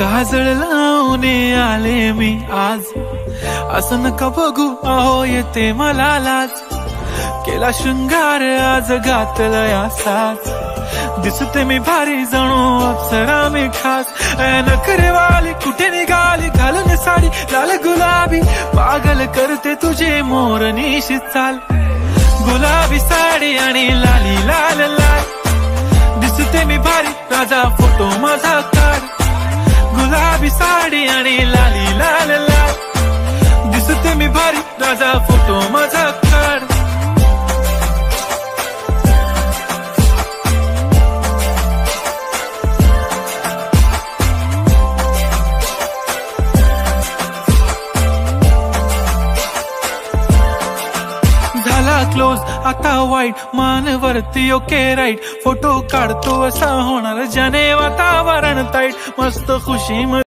काजळ लावून आले मी आज, असं नका बघू अहो येते मला लाज. केला शृंगार आज घातलंय असाच, दिसते मी भारी जणू अप्सरा मी खास. नखरेवाली कुठे निघाली घालून साडी लाल गुलाबी, पागल करते तुझे मोरनीशी चाल. गुलाबी साडी आणि लाली लाल लाल, दिसते मी भारी राजा फोटो माझा काढ. गुलाबी साडी आणि लाली लाल लाल, दिसते मी भारी राजा फोटो माझा काढ. क्लोज आता वाईट मानवरती ओके राईट, फोटो काढतो असा होणार ज्याने वातावरण ताईट. मस्त खुशी